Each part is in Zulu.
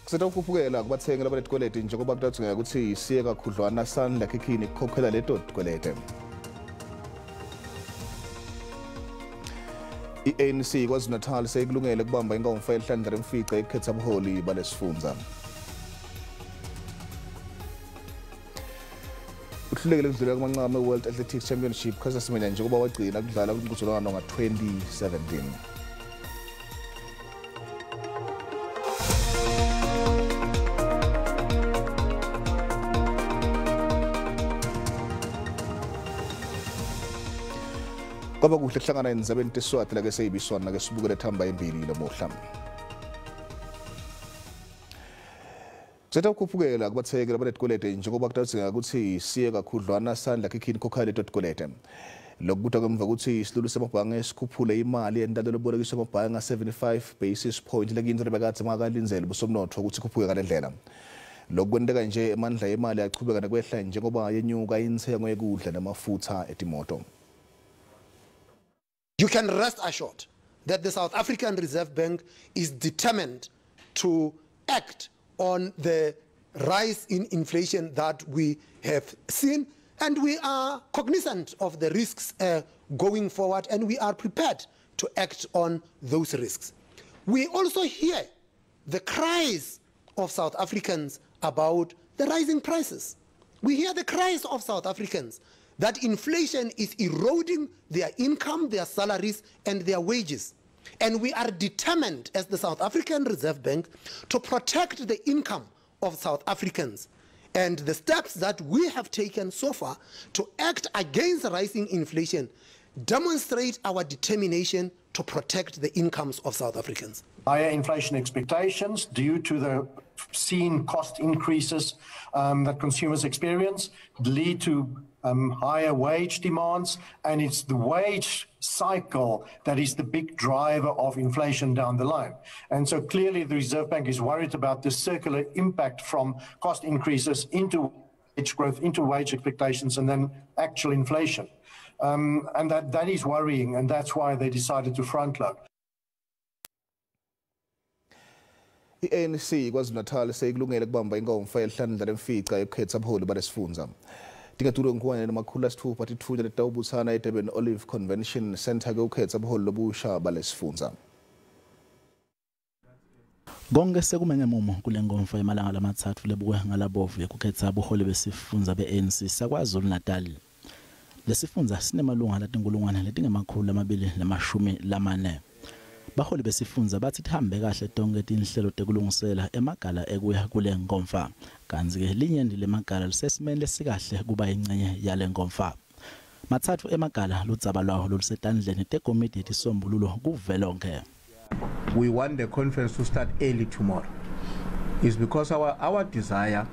Kusetawukhuphukela kubatsengi labanetikweleti njengoba kuthathwa ukuthi siye kakhudlwana sandla khikhini kukhokhela leto tikwelete. I-ANC KwaZulu Natal seyikulungele kubamba inkhomfa elihlandla lemfica ekukhetha ubuholi balesifundza. Uhlulekile kudlula kumancane World Athletics Championship khasasimenya njengoba wagcina kudlala kumqhudelwano nga-2017. Kwaba kuhle kuhlangana endzabeni teswati lake seyibiswana ke sibukele thamba embili lamuhla. Kusetawukhuphukela kubatsengi labanetikweleti njengoba kuthathwa ukuthi siye kakhudlwana sandla khikhini kukhokhela leto tikwelete. Lokhu kuthiwa ngemva ukuthi isilulu semabhange sikhuphule imali yentando lobolekiswa amabhange nga-75 basis point lekinto lebekade makalinzela busomnotho ukuthi khuphuke ngale ndlela. Lokhu kwenteka nje emandla yemali yachubeka nakwehla njengoba yenyuka inthengo yekudla namafutha etimoto. You can rest assured that the South African Reserve Bank is determined to act on the rise in inflation that we have seen, and we are cognizant of the risks going forward, and we are prepared to act on those risks. We also hear the cries of South Africans about the rising prices. We hear the cries of South Africans that inflation is eroding their income, their salaries, and their wages. And we are determined as the South African Reserve Bank to protect the income of South Africans. And the steps that we have taken so far to act against rising inflation demonstrate our determination to protect the incomes of South Africans. Higher inflation expectations due to the seen cost increases that consumers experience lead to higher wage demands, and it's the wage cycle that is the big driver of inflation down the line. And so clearly the Reserve Bank is worried about the circular impact from cost increases into wage growth, into wage expectations, and then actual inflation. And that is worrying, and that's why they decided to front load. I-ANC KwaZulu Natal seyikulungele kubamba inkhomfa elihlandla lemfica ekukhetha ubuholi balesifundza. Tingatulu ngkuwane namakhulu asithupha atithunya letawubuthana eDurban Olive Convention Center ke ukhetha ubuholi lobusha balesifundza. Konke sekumenyemumo kule nkhomfa emalanga lamathathu lebukwe ngalabovu ekukhetha ubuholi besifundza be-ANC KwaZulu Natal. Lesifundza sinemalunga latinkulungwane letingamakhulu amabili baholi besifundza bathi thihambe kahle tonke tinhlelo tekulungisela emagala ekuya kule nkhomfa. Kanzi ke linyendi lemagala lisesimeni lesikahle kuba ingcenye yale nkhomfa. Mathathu emagala ludzaba lwawo lolusetandleni tekomiti yetisombululo kuvelonke. We want the conference to start early tomorrow. It's because our desire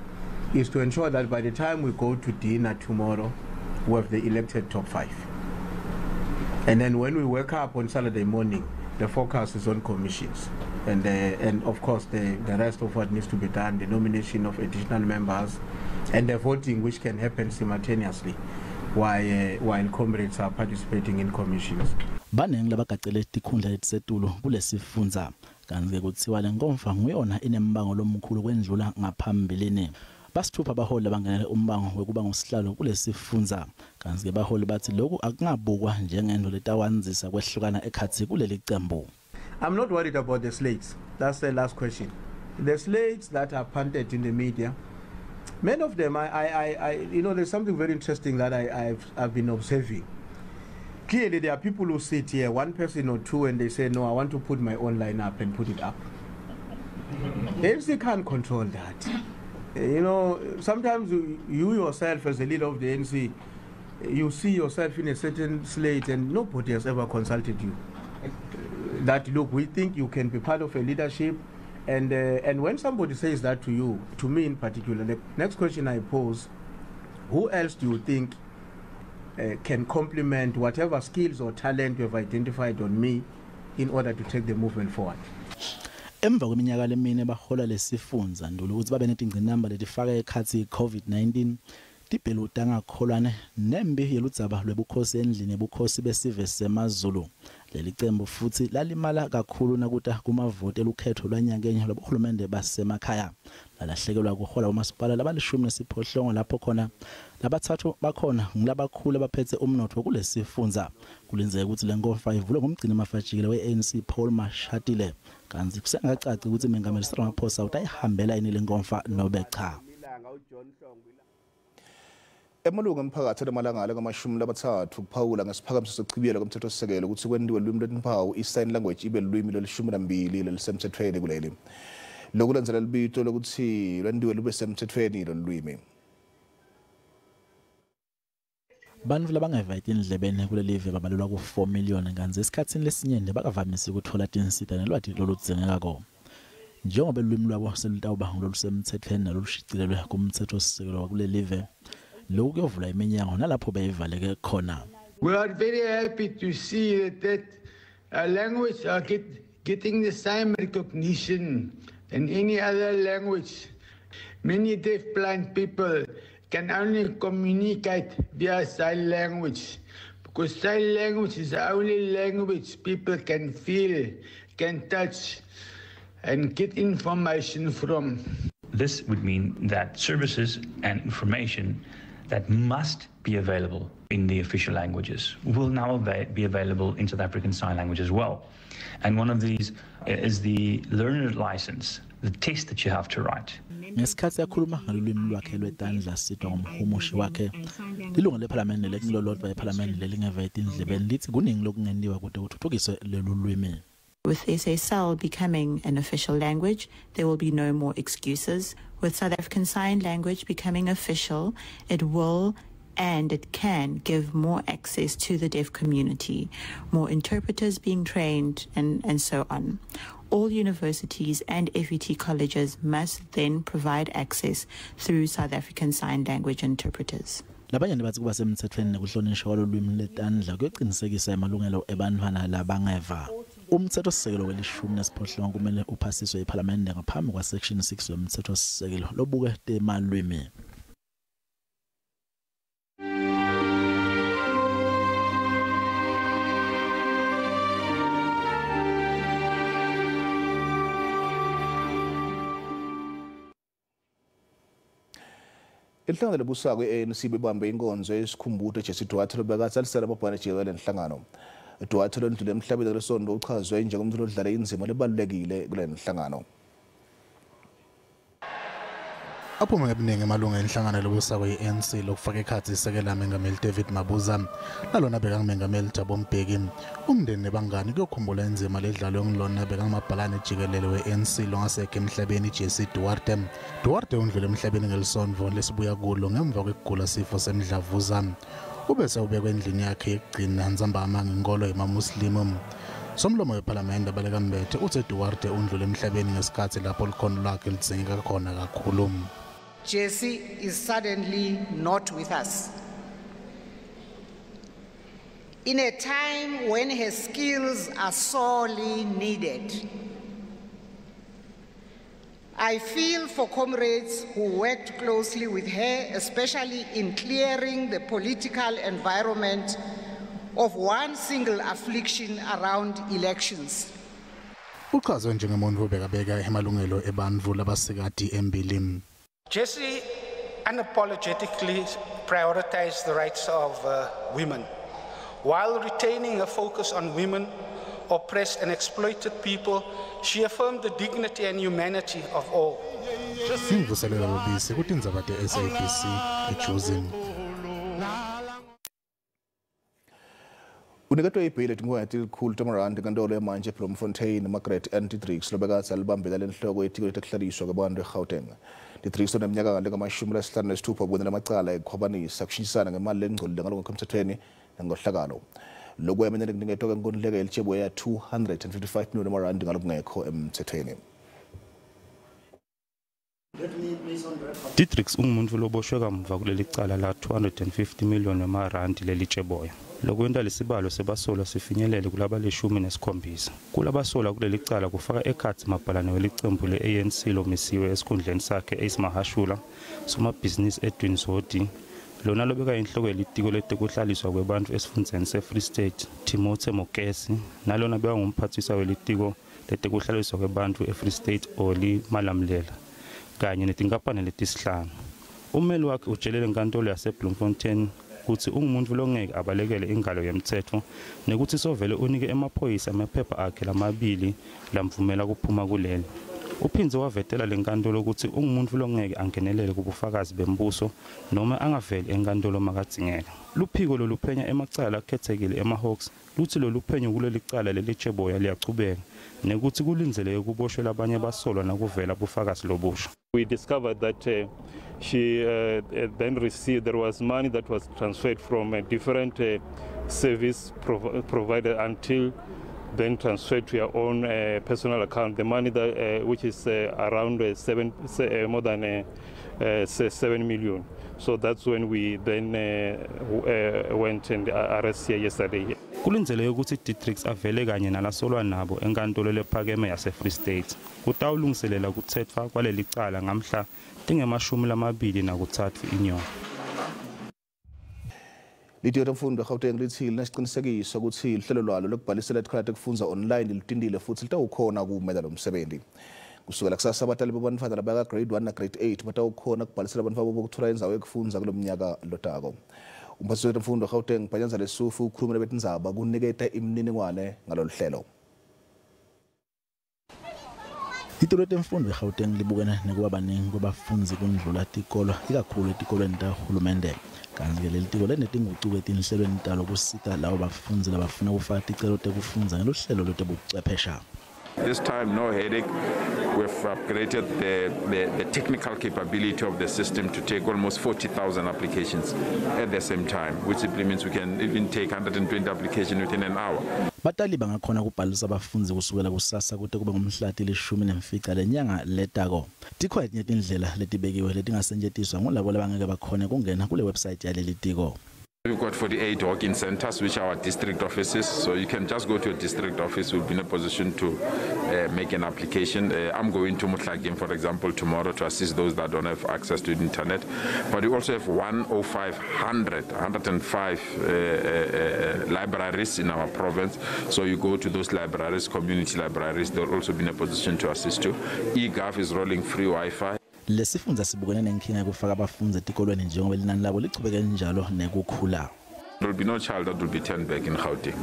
is to ensure that by the time we go to dinner tomorrow, we have the elected top 5. And then when we wake up on Saturday morning, the focus is on commissions. And of course, the rest of what needs to be done, the nomination of additional members, and the voting which can happen simultaneously while comrades are participating in commissions. Baneng labagacele tikhundla letisetulu kulesifundza kanzi kuthiwa le nkhomfa nguyona inembango lomkhulu kwendlula ngaphambilini. Basithupha baholi abangenele umbango wekuba ngusihlalo kulesifundza kanzi ke baholi bathi lokhu akungabukwa njengento letawanzisa kwehlukana ekhathi kuleli cembu. I'm not worried about the slates. That's the last question. The slates that are punted in the media, many of them, you know, there's something very interesting that I've been observing. Clearly, there are people who sit here, one person or two, and they say, no, I want to put my own line up and put it up. The ANC can't control that. You know, sometimes you yourself as a leader of the ANC, you see yourself in a certain slate and nobody has ever consulted you. That, look, we think you can be part of a leadership. And when somebody says that to you, to me in particular, the next question I pose, who else do you think can complement whatever skills or talent you have identified on me in order to take the movement forward? Emva kweminyaka lemine bahola lesifundza ndulu ukuthi babe netingcinamba letifaka ekhathi COVID-19 ibheyili angakholwane nembi yeludzaba lwebukhosi endlini ebukhosi besive semaZulu. Leli cembu futhi lalimala kakhulu nakuta kumavoti elukhetho lwanyakenye lwabohulumende basemakhaya. Lalahlekelwa kuhola umasipala labalishumi nesiphohlongo lapho khona labathathu bakhona ngilabakhulu abaphethe umnotho kulesifunza. Kulinzeka ukuthi lenkonfa ivulwe ngumgcini mafajikile we-ANC Paul Mashatile. Kanti kusengacaci ukuthi uMengameli Cyril Ramaphosa utayihambela yini lenkonfa nobe cha. Emalungu emphakathi emalangala ngama-30 kuphawula ngesiphakamiso sokuchibiyelwa komthethosisekelo ukuthi kwendiwe ulwimi lwetimpawu i-sign language ibe lulwimi lwelishumi lelisemthethweni kuleli. Lokhu lenzela libito lokuthi lwendiwe lube semthethweni lolwimi. Bantfu labangevayita indlebeni kulelive babalelwa ku-4 million kanti esikhatsini lesinyende bakavamisa ukuthola tinsita nelwati loludzingekako. Njengoba ulwimi lwabo selutawuba ngololusemthethweni nalolushicilelwe kumthethosisekelo wakulelive, lokhu kuyovula iminyango nalapho beyivaleke khona. We are very happy to see that language are getting the same recognition than any other language. Many deaf-blind people can only communicate via sign language because sign language is the only language people can feel, can touch, and get information from. This would mean that services and information that must be available in the official languages will now be available in South African Sign Language as well. And one of these is the learner license, the test that you have to write. Ngesikhathi yakhuluma ngalulwimi lwakhe lwetandla sitwa ngumhumushi wakhe, lilunga lephalamende lekungilolodwa ephalamende lelingevayita indlebeni lithi kuningi lokungendiwa kude kuthuthukiswe lolu lwimi. With SASL becoming an official language, there will be no more excuses. With South African Sign Language becoming official, it will and it can give more access to the deaf community, more interpreters being trained, and so on. All universities and FET colleges must then provide access through South African Sign Language interpreters. Labanye bathi kuba semthethweni nekuhlonishwa kwalolwimi letandla kuyoqinisekisa amalungelo ebantfwana labangeva. Umthethosisekelo welishumi nesiphohlongo kumele uphasiswe ephalamende ngaphambi kwa section 6 yomthethosisekelo lobuke temalwimi. Inhlangano lebusako i-ANC bebambe inkondzo yesikhumbuzo Jessie Duarte lobekatsi alisela amabhana jikelele enhlangano. Duarte londlule emhlabeni ngelesonto uchazwe njengomntu odlala inzima lebalulekile kule nhlangano. Aphuma ngebuningi amalunga enhlangano lebusako i-ANC lokufaka ekhathi isekela Mengameli David Mabuza nalona beka nguMengameli Thabo Mbeki. Umndeni nebangani kuyokhumbula inzima ledlalwe ngilona beka ngumabhalane jikelele we-ANC longasekho emhlabeni Jessie Duarte. Duarte undlule emhlabeni ngelisonto lesibuya kulo ngemva kwekugula sifo semdlavuza. Ubese ubekwe endlini yakhe yekugcina nzambama ngenkolo yemamuslimu. Somlomo wePhalamende abaleka Mbethe uthe Duarte undlule emhlabeni ngesikhathi lapho likhono lakhe lidzingeka khona kakhulu. Jessie is suddenly not with us. In a time when her skills are sorely needed. I feel for comrades who worked closely with her, especially in clearing the political environment of one single affliction around elections. Uchazwe njengomuntu obekabeka emalungelo ebantfu labasikati embili. Jessie unapologetically prioritized the rights of women, while retaining a focus on women, oppressed and exploited people. She affirmed the dignity and humanity of all. Simvuselela lobisi kuTindzaba te-SABC eJozini. Uniketwe ibheyili etinkwenti elikhulu tamarandi enkantolo yamanje eBloemfontein Margaret and Didricks lobekatsi alibambela lenhloko yetikweleti ekuhlaliswa kwabantu eGauteng. Didricks oneminyaka ngama-56 kubonela amacala ekukhwabanisa kushintshisana ngemali lengcolile ngalokho emthethweni nangohlakalo. Lokhu yamenyele kuniketwa kwenkontileka yelitjeboya 255 million amarandi ngalokungekho emthethweni. Didricks ungumuntu loboshwe kamva kuleli cala la 250 million amarandi lelitjeboya. Lokwenta lesibalo sebasola sifinyelele kulabalishumi-7. Kulabasola kuleli cala kufaka ekhathi mabhalane welicembu le-ANC lomisiwe esikhundleni sakhe Ace Mahashula, somabhizinisi Edwin Zodi, lona lobeka inhloko yelitiko letekuhlaliswa kwebantu esifundeni se-Free State Timothy Mokesi nalona beka ngumphathisa welitiko letekuhlaliswa kwebantu e-Free State Oli Malamlela kanye netinkampani letisihlanu. Ummeli wakhe utshelele enkantolo yaseBloemfontein ukuthi ungumuntu longeke abalekele ingalo yemthetho nekuthi sovele unike emaphoyisa amaphepha akhe lamabili lamvumela kuphuma kuleli. Uphindze wavetela lenkantolo ukuthi ungumuntu longeke angenelele kubufakazi bembuso noma angaveli enkantolo makadzingeka. Luphiko loluphenya emacala akhethekile ema-Hawks luthi loluphenyo kuleli cala lelitjeboya liyachubeka nekuthi kulindeleke kuboshwe labanye basolwa nakuvela bufakazi lobusha. We discovered that she then received, there was money that was transferred from a different service provider until then transferred to your own personal account. The money that which is around more than 7 million. So that's when we then went and arrested her yesterday. Kulindeleke ukuthi Didricks avele kanye nalasolwa nabo enkantolo lephakeme yase-Free State. Kutawulungiselela kuthethwa kwaleli cala ngamhla tinge-23 inyoni. Litio tamfundo eGauteng lithi linesiqinisekiso ukuthi ihlelo lwalo lokubhalisela itikhala tekufundza online litindile futhi litawukhona kumela lo msebenzi. Kusukela kusasa Batali bebantfwana labaya grade 1 na grade 8 batawukhona kubhalisela bantfwababo ukuthola indzawo yekufundza kulo mnyaka lotako. Umphathisi wetemfundo eGauteng Bhanyanza Lesufu ukhuluma nebetindzaba kuniketa imininingwane ngalolu hlelo. Itolo letemfundo eGauteng libukene nekuba baningi kwabafundzi kundlula tikolo ikakhulu etikolweni tahulumende. Kanti leli tiko lenetinguquko etinhlelweni talo kusita lawo bafundzi labafuna kufaka ticelo tekufundza ngeluhlelo lotebuchwephesha. This time, no headache. We've upgraded the technical capability of the system to take almost 40,000 applications at the same time, which simply means we can even take 120 applications within an hour. Batali bangakhona kubhalisa abafundzi kusukela kusasa kude kube ngumhlati le-15 lenyanga letako. Tikhona etinye tindlela letibekiwe letingasetjentiswa ngolabo labangeke bakhona kungena kule website yaleli tiko. We've got 48 walk-in centers, which are our district offices. So you can just go to a district office. We'll be in a position to make an application. I'm going to Mutlagim, for example, tomorrow to assist those that don't have access to the internet. But we also have 105 libraries in our province. So you go to those libraries, community libraries, they'll also be in a position to assist you. eGov is rolling free Wi-Fi. Lesifundza sibukene nenkinga yokufaka abafundzi etikolweni njengoba linani labo lichubeke njalo nekukhula. There will be no child that will be turned back in Gauteng.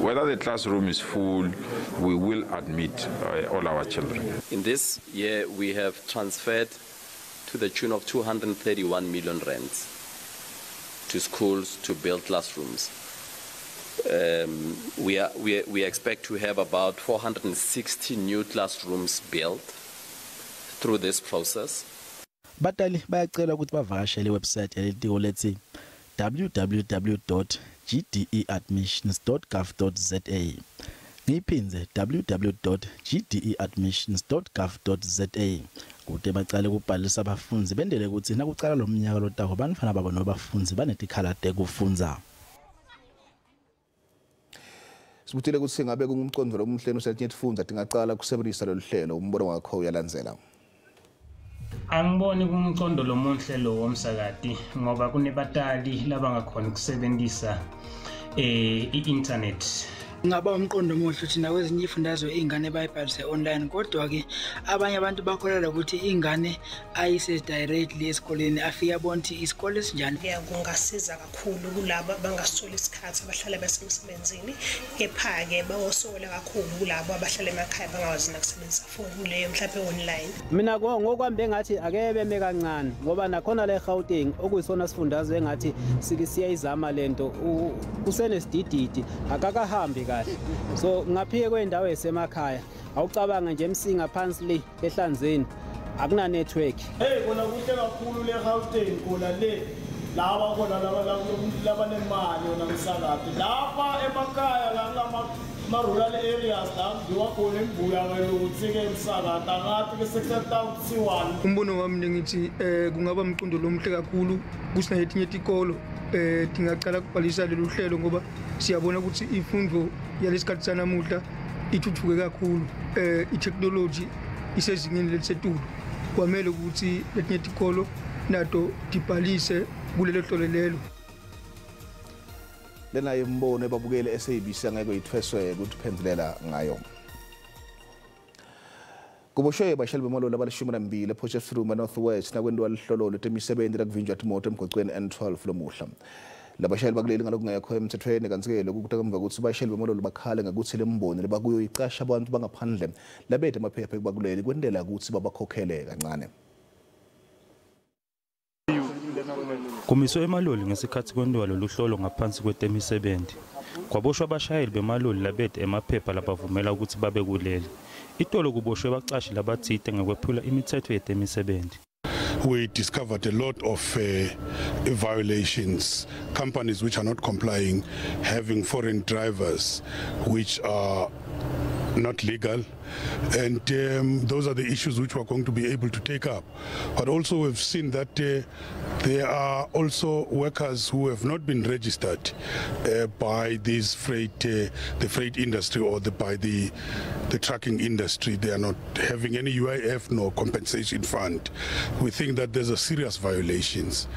Whether the classroom is full, we will admit all our children. In this year, we have transferred to the tune of 231 million rands to schools to build classrooms. We expect to have about 460 new classrooms built through this process. Batali bayacela ukuthi bavakashele iwebsite yalelitiko lethi www.gdeadmissions.gov.za. Ngiyiphinze www.gdeadmissions.gov.za kude bacale kubhalisa abafundzi bendele ukuthi nakucala lo mnyaka lotako bantfwana babo nobafundzi banetikhala tekufundza. Sibutile ukuthi ngabe kungumcondzo lomuhle usethi tifundza tingaqala kusebenzisa lolu hlelo umbono wakho uyalandzela. Angiboni kumcondo lomuhle lo womsakati ngoba kunebatali labangakhona ukusebenzisa i-internet. Ngaba umqondo omuhle ukuthi nakwezinye ifundazwe ingane bayibhalise online kodwa ke abanye abantu bakholelwa ukuthi ingane ayise directly esikoleni afika bonke isikole sinjani. Kungasiza kakhulu kulabo bangasithola isikhathi abahlala basemsebenzini kepha ke bawosola kakhulu kulabo abahlala emakhaya bangawazi nakusebenzisa phone leyo mhlawumbe online. Mina ngokwambe ngathi ake beme kancane ngoba nakhona le Gauteng okuyisona sifundazwe engathi siyayizama lento kusenesidididi akakahambi. So ngaphiye kwendawo esemakhaya awucabanga nje emsinga phansi le ehlanzeni akuna network. Kona kuhle kakhulu le Gauteng kona le laba khona laba nemali yona msakati lapha emakhaya la rural areas la ngiwa khona embuya ukuthi ke msakati angathi ke sekutawuthiwani. Umbono wami ngithi kungaba umqondo lomuhle kakhulu kusinetinye itikolo tingaqala kubhalisa lolu hlelo ngoba siyabona ukuthi imfundo yalesikhathi sanamuhla ithuthuke kakhulu. I-technology isezingeni lelisetulu kwamele ukuthi letinye itikolo nato dibhalise kulelo hlolo lelo. Lena Imibono ebabukeli SABC angeke ithweswe ukuthi phendulela ngayo. Kuboshwe bashayeli bemaloli labalishumi nambili ePotchefstroom Northwest nakwenziwa lihlolo lwemisebenzi lakuvinjwa imoto emgwaqweni N12 lomuhla. Labashayeli bakuleli ngalokungekho emthethweni kanti-ke lokhu kutamva ukuthi abashayeli bemaloli bakhale ngokuthi le Mbono lebakuyo icasha abantu bangaphandle labethe amaphepha ekubakuleli kwendela ukuthi babakhokhele kancane. Kumiswe emaloli ngesikhathi kwenziwa lolu hlolo ngaphansi kwetemisebenzi. Kwaboshwa abashayeli bemaloli labethe emaphepha labavumela ukuthi babe kuleli. Itolo kuboshwe bacashi labathite ngekwephula imithetho yetemisebenzi. We discovered a lot of violations, companies which are not complying, having foreign drivers which are not legal, and those are the issues which we're going to be able to take up. But also we've seen that there are also workers who have not been registered by these the freight industry or by the trucking industry. They are not having any UIF nor compensation fund. We think that there's a serious violations.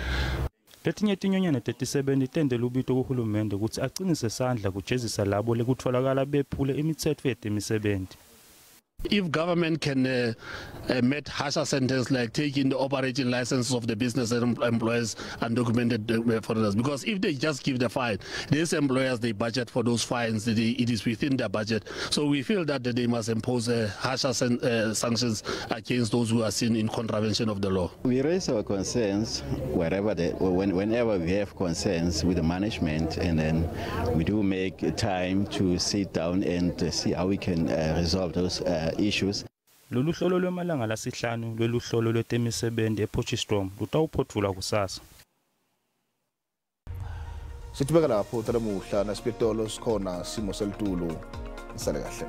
Letinye tinyonyane 37 itendele ubito kuhulumende ukuthi aqinise isandla kujezisa labo lekutholakala bephule imithetho yetemisebenzi. If government can make harsher sentence like taking the operating licenses of the business employers and documented foreigners, because if they just give the fine, these employers, they budget for those fines, it is within their budget. So we feel that they must impose harsher sanctions against those who are seen in contravention of the law. We raise our concerns whenever we have concerns with the management, and then we do make time to sit down and see how we can resolve those issues. Lolu hlolo lwemalanga lasihlanu lolu hlolo lwetemisebenzi ePotchefstroom lutawuphothula kusasa. Sithibeka lapho talamuhla nasipetolo sikhona simo selitulu sale kahle.